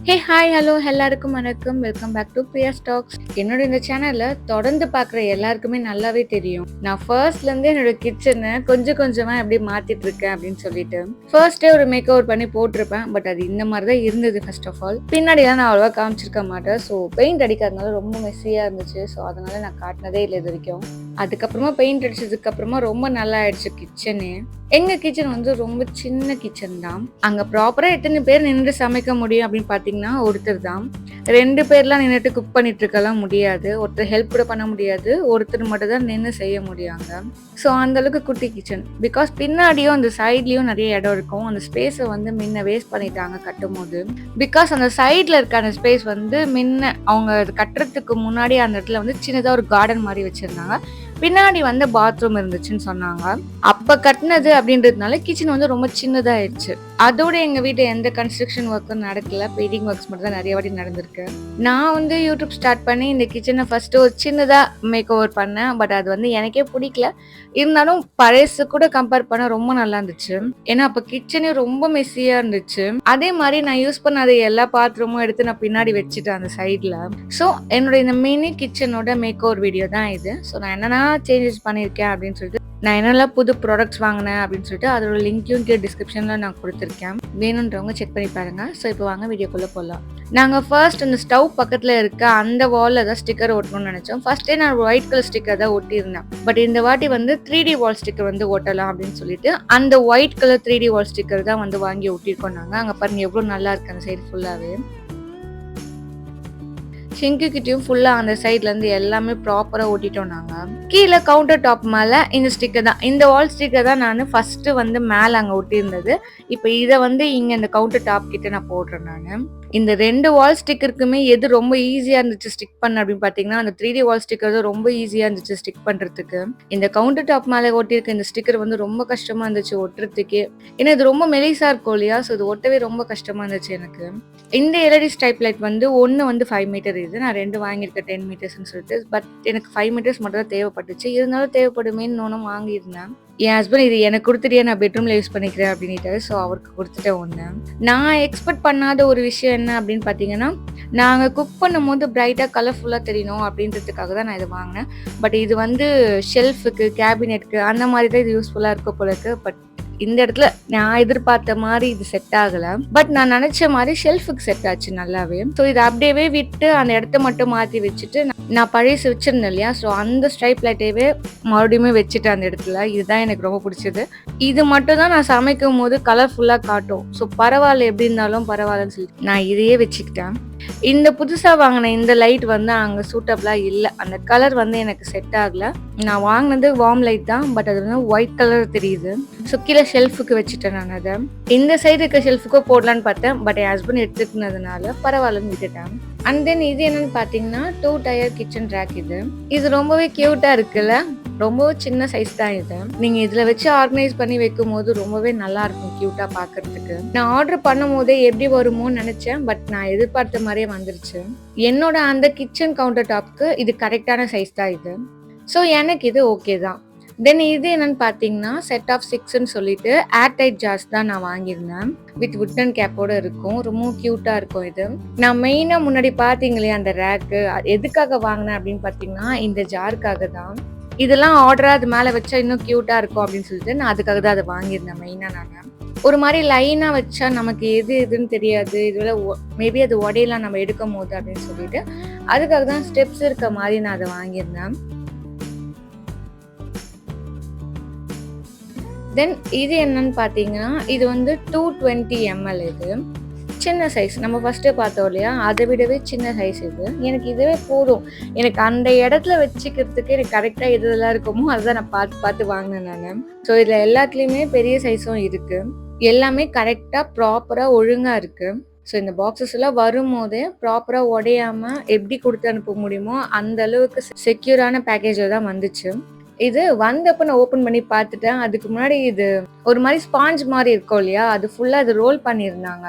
Hey hi hello எல்லாருக்கும் வணக்கம். Welcome back to Priya's talks. என்னோட இந்த சேனல்ல தொடர்ந்து பார்க்குற எல்லாருக்குமே நல்லாவே தெரியும். நான் ஃபர்ஸ்ட்லேருந்தே என்னோட கிச்சனை கொஞ்சம் கொஞ்சமாக எப்படி மாற்றிட்டு இருக்கேன் அப்படின்னு சொல்லிட்டு ஃபர்ஸ்டே ஒரு மேக் ஓவர் பண்ணி போட்டிருப்பேன். பட் அது இந்த மாதிரி தான் இருந்தது. ஃபர்ஸ்ட் ஆஃப் ஆல் பின்னாடிலாம் நான் அவ்வளோவா காமிச்சிருக்க மாட்டேன். ஸோ பெயிண்ட் அடிக்காதனால ரொம்ப மெஸ்ஸியாக இருந்துச்சு. ஸோ அதனால நான் காட்டினதே இல்லை இது வரைக்கும். அதுக்கப்புறமா பெயிண்ட் அடிச்சதுக்கு அப்புறமா ரொம்ப நல்லா ஆயிடுச்சு கிச்சனே. எங்க கிச்சன் வந்து ரொம்ப சின்ன கிச்சன் தான். அங்க ப்ராப்பரா எத்தனை பேர் நின்று சமைக்க முடியும் அப்படின்னு பாத்தீங்கன்னா ஒருத்தர் தான். 2 பேர்லாம் நின்றுட்டு குக் பண்ணிட்டு இருக்கலாம் முடியாது. ஒருத்தர் ஹெல்ப் கூட பண்ண முடியாது. ஒருத்தர் மட்டும் தான் நின்று செய்ய முடியாங்க. ஸோ அந்த அளவுக்கு குட்டி கிச்சன். பிகாஸ் பின்னாடியும் அந்த சைட்லயும் நிறைய இடம் இருக்கும். அந்த ஸ்பேஸை வந்து முன்ன வேஸ்ட் பண்ணிட்டாங்க கட்டும் போது. பிகாஸ் அந்த சைட்ல இருக்க அந்த ஸ்பேஸ் வந்து முன்ன அவங்க கட்டுறதுக்கு முன்னாடி அந்த இடத்துல வந்து சின்னதா ஒரு கார்டன் மாதிரி வச்சிருந்தாங்க. பின்னாடி வந்து பாத்ரூம் இருந்துச்சுன்னு சொன்னாங்க. அப்ப கட்டினது அப்படின்றதுனால கிச்சன் வந்து ரொம்ப சின்னதாயிடுச்சு. அதோட எங்க வீட்டு எந்த கன்ஸ்ட்ரக்ஷன் ஒர்க்கும் நடக்கல. பெயிண்டிங் ஒர்க்ஸ் மட்டும் தான் நிறைய வாட்டி நடந்திருக்கு. நான் வந்து யூடியூப் ஸ்டார்ட் பண்ணி இந்த கிச்சனை ஃபர்ஸ்ட் ஒரு சின்னதா மேக் ஓவர் பண்ணேன். பட் அது வந்து எனக்கே பிடிக்கல. இருந்தாலும் பழசு கூட கம்பேர் பண்ண ரொம்ப நல்லா இருந்துச்சு. ஏன்னா அப்ப கிச்சனே ரொம்ப மெஸ்ஸியா இருந்துச்சு. அதே மாதிரி நான் யூஸ் பண்ணாத எல்லா பாத்ரூமும் எடுத்து நான் பின்னாடி வச்சுட்டேன் அந்த சைட்ல. ஸோ என்னோட இந்த மினி கிச்சனோட மேக் ஓவர் வீடியோ தான் இது. ஸோ நான் என்னென்ன சேஞ்சஸ் பண்ணியிருக்கேன் அப்படின்னு சொல்லிட்டு நான் என்னெல்லாம் புது ப்ராடக்ட்ஸ் வாங்கினேன் அப்படின்னு சொல்லிட்டு அதோட லிங்க்கையும் கீழே டிஸ்கிரிப்ஷனில் நான் கொடுத்துருக்கேன். வேணுன்றவங்க செக் பண்ணி பாருங்க. ஸோ இப்போ வாங்க வீடியோக்குள்ளே போகலாம். நாங்கள் ஃபர்ஸ்ட் அந்த ஸ்டவ் பக்கத்தில் இருக்க அந்த வாலில் தான் ஸ்டிக்கர் ஒட்டணும்னு நினச்சோம். ஃபர்ஸ்டே நான் ஒயிட் கலர் ஸ்டிக்கர் தான் ஒட்டியிருந்தேன். பட் இந்த வாட்டி வந்து 3D வால் ஸ்டிக்கர் வந்து ஒட்டலாம் அப்படின்னு சொல்லிட்டு அந்த ஒயிட் கலர் 3D வால் ஸ்டிக்கர் தான் வந்து வாங்கி ஒட்டியிருக்கோம் நாங்கள். அங்கே பாருங்க எவ்வளோ நல்லா இருக்கு அந்த சைடு ஃபுல்லாகவே. ஷிங்கு கிட்டயும் ஃபுல்லா அந்த சைட்ல இருந்து எல்லாமே ப்ராப்பரா ஓட்டிட்டோம் நாங்க. கீழே கவுண்டர் டாப் மேல இந்த ஸ்டிக்கர் தான், இந்த வால் ஸ்டிக்கர் தான் நான் ஃபர்ஸ்ட் வந்து மேல அங்க ஒட்டி இருந்தது. இப்போ இதை வந்து இங்க இந்த கவுண்டர் டாப் கிட்ட நான் போடுறேன் நானு. இந்த 2 வால் ஸ்டிக்கருக்குமே எது ரொம்ப ஈஸியா இருந்துச்சு ஸ்டிக் பண்ண அப்படின்னு பாத்தீங்கன்னா அந்த 3D வால் ஸ்டிக்கர் தான் ரொம்ப ஈஸியா இருந்துச்சு ஸ்டிக் பண்றதுக்கு. இந்த கவுண்டர் டாப் மேல ஒட்டியிருக்க இந்த ஸ்டிக்கர் வந்து ரொம்ப கஷ்டமா இருந்துச்சு ஒட்டுறதுக்கே. ஏன்னா இது ரொம்ப மெலிசா இருக்கும் இல்லையா, ஸோ இது ஒட்டவே ரொம்ப கஷ்டமா இருந்துச்சு எனக்கு. இந்த எல்இடி ஸ்ட்ரைப் லைட் வந்து ஒன்று வந்து 5 மீட்டர் இது, நான் 2 வாங்கியிருக்கேன் 10 மீட்டர்ஸ்ன்னு சொல்லிட்டு. பட் எனக்கு 5 மீட்டர்ஸ் மட்டும் தான் தேவைப்பட்டுச்சு. இருந்தாலும் தேவைப்படுமேன்னு ஒன்றும் வாங்கியிருந்தேன். என் ஹஸ்பண்ட் இது எனக்கு கொடுத்துட்டே நான் பெட்ரூம்ல யூஸ் பண்ணிக்கிறேன் அப்படின்ட்டாரு. ஸோ அவருக்கு கொடுத்துட்டேன் ஒன்று. நான் எக்ஸ்பெக்ட் பண்ணாத ஒரு விஷயம் என்ன அப்படின்னு பார்த்தீங்கன்னா, நாங்கள் குக் பண்ணும்போது பிரைட்டாக கலர்ஃபுல்லாக தெரியணும் அப்படின்றதுக்காக தான் நான் இதை வாங்கினேன். பட் இது வந்து ஷெல்ஃபுக்கு கேபினெட்டுக்கு அந்த மாதிரி தான் இது யூஸ்ஃபுல்லாக இருக்க போல இருக்கு. பட் இந்த இடத்துல நான் எதிர்பார்த்த மாதிரி இது செட் ஆகல. பட் நான் நினைச்ச மாதிரி ஷெல்ஃபுக்கு செட் ஆச்சு நல்லாவே. ஸோ இதை அப்படியே விட்டு அந்த இடத்த மட்டும் மாற்றி வச்சுட்டு நான் பழைய வச்சிருந்தேன் இல்லையா, ஸோ அந்த ஸ்ட்ரைப் லைட்டையே மறுபடியுமே வச்சுட்டேன் அந்த இடத்துல. இதுதான் எனக்கு ரொம்ப பிடிச்சது. இது மட்டும் தான் நான் சமைக்கும் போது கலர்ஃபுல்லாக காட்டும். ஸோ பரவாயில்ல, எப்படி இருந்தாலும் பரவாயில்லன்னு சொல்லிட்டு நான் இதையே வச்சுக்கிட்டேன். இந்த புதுசா வாங்கின இந்த லைட் வந்து அங்க சூட்டபிளா இல்லை. அந்த கலர் வந்து எனக்கு செட் ஆகல. நான் வாங்கினது வார்ம் லைட் தான், பட் அது வந்து ஒயிட் கலர் தெரியுது. ஸோ கீழே ஷெல்ஃபுக்கு வச்சுட்டேன் நான் அதை. இந்த சைடு இருக்க ஷெல்ஃபுக்கோ போடலான்னு பார்த்தேன். பட் என் ஹஸ்பண்ட் எடுத்துக்கினதுனால பரவாயில்லன்னு விட்டுட்டேன். அண்ட் தென் இது என்னன்னு பார்த்தீங்கன்னா 2 டயர் கிச்சன் ரேக். இது ரொம்பவே கியூட்டா இருக்குல்ல. ரொம்பவே சின்ன சைஸ் தான் இது. நீங்க இதுல வச்சு ஆர்கனைஸ் பண்ணி வைக்கும் போது ரொம்பவே நல்லா இருக்கும் கியூட்டா பாக்குறதுக்கு. நான் ஆர்டர் பண்ணும் போதே எப்படி வருமோன்னு நினைச்சேன். பட் நான் எதிர்பார்த்த மாதிரியே வந்துருச்சு. என்னோட அந்த கிச்சன் கவுண்டர் டாப்க்கு இது கரெக்டான சைஸ் தான் இது. ஸோ எனக்கு இது ஓகே தான். தென் இது என்னன்னு பார்த்தீங்கன்னா செட் ஆஃப் 6ன்னு சொல்லிட்டு ஏர்டைட் ஜார்ஸ் தான் நான் வாங்கியிருந்தேன். வித் வுட்டன் கேப்போட இருக்கும். ரொம்ப கியூட்டா இருக்கும் இது. நான் மெயினா முன்னாடி பார்த்தீங்களே அந்த ரேக்கு எதுக்காக வாங்கினேன் அப்படின்னு பார்த்தீங்கன்னா இந்த ஜாருக்காக தான். இதெல்லாம் ஆர்டரா அது மேலே வச்சா இன்னும் கியூட்டா இருக்கும் அப்படின்னு சொல்லிட்டு நான் அதுக்காக தான் அதை வாங்கியிருந்தேன் மெயினா. நான் ஒரு மாதிரி லைனா வச்சா நமக்கு எது எதுன்னு தெரியாது, இதுல மேபி அது உடையெல்லாம் நம்ம எடுக்கும் போது அப்படின்னு சொல்லிட்டு அதுக்காக தான் ஸ்டெப்ஸ் இருக்க மாதிரி நான் அதை வாங்கியிருந்தேன். தென் இது என்னன்னு பார்த்தீங்கன்னா இது வந்து 220 ml. இது சின்ன சைஸ். நம்ம ஃபர்ஸ்டே பார்த்தோம் இல்லையா, அதை விடவே சின்ன சைஸ் இது. எனக்கு இதுவே போதும். எனக்கு அந்த இடத்துல வச்சுக்கிறதுக்கு எனக்கு கரெக்டாக எதெல்லாம் இருக்குமோ அதுதான் நான் பார்த்து பார்த்து வாங்கினேன் நான். ஸோ இதில் எல்லாத்துலேயுமே பெரிய சைஸும் இருக்கு. எல்லாமே கரெக்டாக ப்ராப்பராக ஒழுங்காக இருக்கு. ஸோ இந்த பாக்ஸஸ் எல்லாம் வரும்போதே ப்ராப்பராக உடையாம எப்படி கொடுத்து அனுப்ப முடியுமோ அந்த அளவுக்கு செக்யூரான பேக்கேஜில் தான் வந்துச்சு. இது வந்தப்ப நான் ஓப்பன் பண்ணி பார்த்துட்டேன். அதுக்கு முன்னாடி இது ஒரு மாதிரி ஸ்பாஞ்ச் மாதிரி இருக்கும் இல்லையா, அது ஃபுல்லாக இது ரோல் பண்ணியிருந்தாங்க.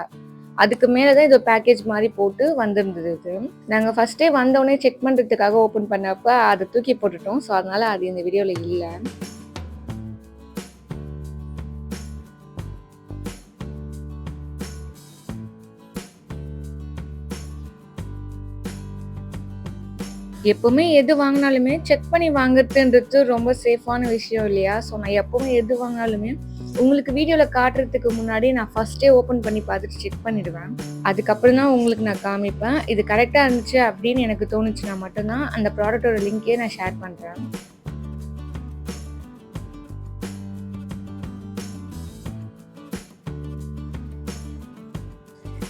அதுக்கு மேலதான் இது பேக்கேஜ் மாதிரி போட்டு வந்திருந்தது. இது நாங்க ஃபர்ஸ்டே வந்தோடனே செக் பண்றதுக்காக ஓபன் பண்ணப்ப அதை தூக்கி போட்டுட்டோம். ஸோ அதனால அது இந்த வீடியோல இல்லை. எப்பவுமே எது வாங்குனாலுமே செக் பண்ணி வாங்குறதுன்றது ரொம்ப சேஃபான விஷயம் இல்லையா? ஸோ நான் எப்பவுமே எது வாங்குனாலுமே உங்களுக்கு வீடியோல காட்டுறதுக்கு முன்னாடி நான் ஃபர்ஸ்ட்டே ஓப்பன் பண்ணி பார்த்துட்டு செக் பண்ணிடுவேன். அதுக்கப்புறம் தான் உங்களுக்கு நான் காமிப்பேன். இது கரெக்ட்டா இருந்துச்சு அப்படின்னு எனக்கு தோணுச்சுனா மட்டும் தான் அந்த ப்ராடக்ட்டோட லிங்க்கே நான் ஷேர் பண்றேன்.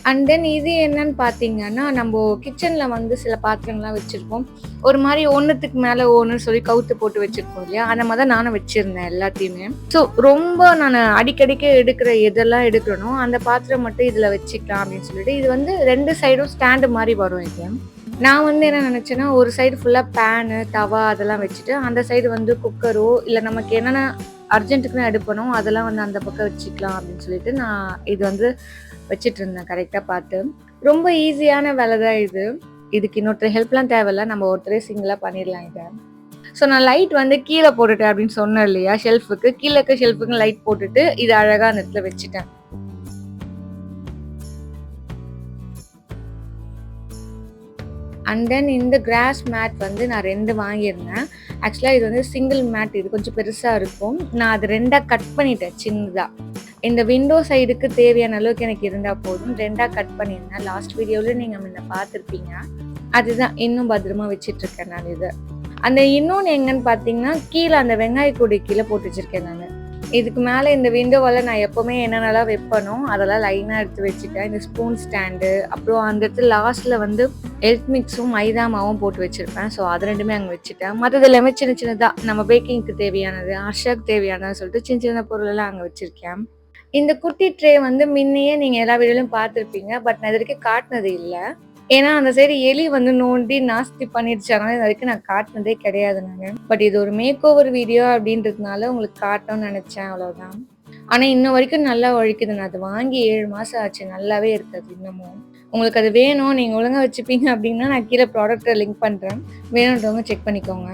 அண்ட் தென் இது என்னன்னு பார்த்தீங்கன்னா, நம்போ கிச்சன்ல வந்து சில பாத்திரங்கள்லாம் வச்சிருப்போம். ஒரு மாரி ஒண்ணுத்துக்கு மேல ஒண்ணுன்னு சொல்லி கவுத்து போட்டு வச்சிருப்போம் இல்லையா? அந்த மாரி தான் நானும் வச்சிருந்தேன் எல்லாத்தையுமே. ஸோ ரொம்ப நானு அடிக்கடிக்கு எடுக்கிற எதெல்லாம் எடுக்கிறனோ, அந்த பாத்திரம் மட்டும் இதுல வச்சுக்கலாம் அப்படின்னு சொல்லிட்டு, இது வந்து 2 சைடும் ஸ்டாண்டு மாரி வரும் இது. நான் வந்து என்ன நெனச்சேன்னா, ஒரு சைடு ஃபுல்லா பேனு, தவா அதெல்லாம் வச்சுட்டு, அந்த சைடு வந்து குக்கரோ, இல்ல நமக்கு என்னென்ன அர்ஜென்ட்டுக்குன்னு எடுப்பனோ, அதெல்லாம் வந்து அந்த பக்கம் வச்சுக்கலாம் அப்படின்னு சொல்லிட்டு, நான் இது வந்து வச்சுட்டுருந்தேன் கரெக்ட்டா பார்த்து. ரொம்ப ஈஸியான வேலை தான் இது. இதுக்கு இன்னொருத்தர் ஹெல்ப்லாம் தேவையில்ல. நம்ம ஒருத்தரே சிங்கிளா பண்ணிடலாம் இத. ஸோ நான் லைட் வந்து கீழ போட்டுட்டேன் அப்படின்னு சொன்னேன் இல்லையா? ஷெல்ஃபுக்கு. கீழ இருக்க ஷெல்ஃபுக்கு லைட் போட்டுட்டு, இத அழகா அந்த இடத்துல வச்சுட்டேன். அண்ட் தென் இந்த கிராஸ் மேட் வந்து நான் 2 வாங்கியிருந்தேன். ஆக்சுவலா இது வந்து சிங்கிள் மேட். இது கொஞ்சம் பெருசா இருக்கும். நான் அது 2ஆ கட் பண்ணிட்டேன் சின்னதா. இந்த விண்டோ சைடுக்கு தேவையான அளவுக்கு எனக்கு இருந்தா போதும். 2ஆ கட் பண்ணியிருந்தேன். லாஸ்ட் வீடியோல நீங்க முன்ன பார்த்துருப்பீங்க. அதுதான் இன்னும் பத்திரமா வச்சுட்டுருக்கேன் நான் இத. அந்த இன்னொன்னு எங்கன்னு பார்த்தீங்கன்னா, கீழ அந்த வெங்காய கூடை கீழ போட்டு வச்சிருக்கேன் நானு. இதுக்கு மேல இந்த விண்டோவால நான் எப்பவுமே என்னென்னலாம் வைப்பனோ, அதெல்லாம் லைனா எடுத்து வச்சுட்டேன். இந்த ஸ்பூன் ஸ்டாண்டு, அப்புறம் அந்த இடத்துல லாஸ்ட்ல வந்து எக் மிக்ஸும், மைதா மாவும் போட்டு வச்சிருப்பேன். ஸோ அது 2மே அங்க வச்சுட்டேன். மத்தது எல்லாமே சின்ன சின்னதா நம்ம பேக்கிங்க்கு தேவையானது, அர்ஷாக்கு தேவையானதுன்னு சொல்லிட்டு சின்ன சின்ன பொருளெல்லாம் அங்க வச்சிருக்கேன். இந்த குட்டி ட்ரே வந்து முன்னையே நீங்க எல்லா வீடியோலயும் பார்த்துருப்பீங்க. பட் நான் இதுவரைக்கும் காட்டுனது இல்ல. ஏன்னா அந்த சைடு எலி வந்து நோண்டி நாஸ்தி பண்ணிடுச்சு. அதனால இது வரைக்கும் நான் காட்டுனதே கிடையாது நானு. பட் இது ஒரு மேக் ஓவர் வீடியோ அப்படின்றதுனால உங்களுக்கு காட்டணும்னு நினைச்சேன் அவ்வளவுதான். ஆனா இன்ன வரைக்கும் நல்லா உழைக்குது. நான் அது வாங்கி 7 மாசம் ஆச்சு. நல்லாவே இருக்கு அது இன்னமும். உங்களுக்கு அது வேணும், நீங்க ஒழுங்கா வச்சுப்பீங்க அப்படின்னா நான் கீழ ப்ராடக்ட்ட லிங்க் பண்றேன். வேணுன்றவங்க செக் பண்ணிக்கோங்க.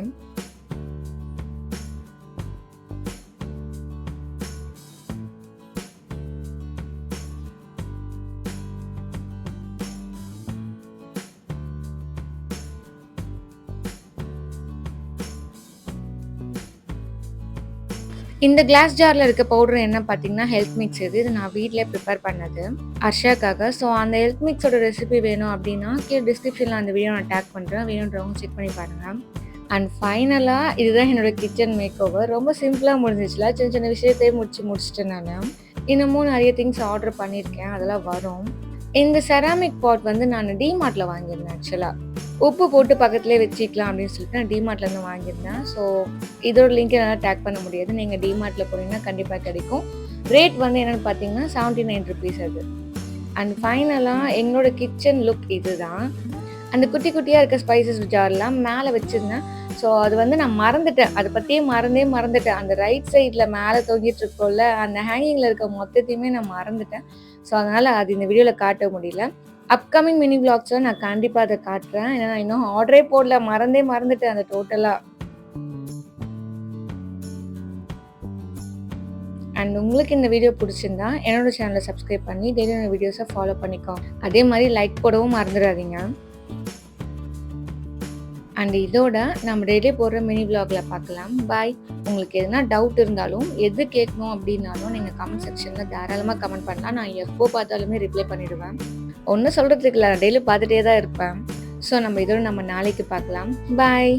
இந்த கிளாஸ் ஜார்ல இருக்க பவுடர் என்ன பார்த்தீங்கன்னா, ஹெல்த் மிக்ஸ் இது. இது நான் வீட்லயே ப்ரிப்பேர் பண்ணது. அர்ஷாக்காக. ஸோ அந்த ஹெல்த் மிக்ஸோட ரெசிபி வேணும் அப்படின்னா, கீழ டிஸ்கிரிப்ஷன்ல அந்த வீடியோ நான் டேக் பண்றேன். வேணுன்றவங்க செக் பண்ணி பாருங்க. அண்ட் ஃபைனலா இதுதான் என்னோட கிச்சன் மேக் ஓவர். ரொம்ப சிம்பிளா முடிஞ்சிச்சுல. சின்ன சின்ன விஷயத்தையே முடிச்சுட்டேன் நானு. இன்னமும் நெறைய திங்ஸ் ஆர்டர் பண்ணியிருக்கேன். அதெல்லாம் வரும். இந்த செராமிக் பாட் வந்து நான் டிமார்ட்ல வாங்கியிருந்தேன் ஆக்சுவலா. உப்பு போட்டு பக்கத்துலயே வச்சுக்கலாம் அப்படின்னு சொல்லிட்டு நான் டிமார்ட்லேருந்து வாங்கியிருந்தேன். ஸோ இதோட லிங்க் என்னால் டேக் பண்ண முடியாது. நீங்கள் டிமார்ட்டில் போனீங்கன்னா கண்டிப்பாக கிடைக்கும். ரேட் வந்து என்னென்னு பார்த்தீங்கன்னா ₹79 அது. அண்ட் ஃபைனலாக எங்களோட கிச்சன் லுக் இதுதான். அந்த குட்டி குட்டியாக இருக்க ஸ்பைசஸ் ஜார்லாம் மேலே வச்சுருந்தேன். ஸோ அது வந்து நான் மறந்துட்டேன். அதை பற்றியே மறந்துட்டேன். அந்த ரைட் சைடில் மேலே தொங்கிட்டு இருக்கோம்ல, அந்த ஹேங்கிங்கில் இருக்க மொத்தத்தையுமே நான் மறந்துட்டேன். ஸோ அதனால் அது இந்த வீடியோவில் காட்ட முடியல. அப்கமிங் மினி விளாக்ஸ்ல நான் கண்டிப்பா அத காட்டுறேன். ஏன்னா நான் இன்னும் ஆர்டரே போடல. மறந்துட்டேன் அத டோட்டலா. அண்ட் உங்களுக்கு இந்த வீடியோ பிடிச்சிருந்தா என்னோட சேனலை சப்ஸ்கிரைப் பண்ணி டெய்லி வீடியோஸை ஃபாலோ பண்ணிக்கோங்க. அதே மாதிரி லைக் போடவும் மறந்துடாதீங்க. அண்ட் இதோட நம்ம டெய்லி போடுற மினி விளாக்ல பார்க்கலாம். பாய். உங்களுக்கு எதுனா டவுட் இருந்தாலும் எது கேட்கணும் அப்படின்னாலும் நீங்கள் கமெண்ட் செக்ஷனில் தாராளமாக கமெண்ட் பண்ணலாம். நான் எப்போ பார்த்தாலுமே ரிப்ளை பண்ணிடுவேன். ஒன்றும் சொல்கிறதுக்கு இல்லை, நான் டெய்லி பார்த்துட்டே தான் இருப்பேன். ஸோ நம்ம இதோட நம்ம நாளைக்கு பார்க்கலாம். பாய்.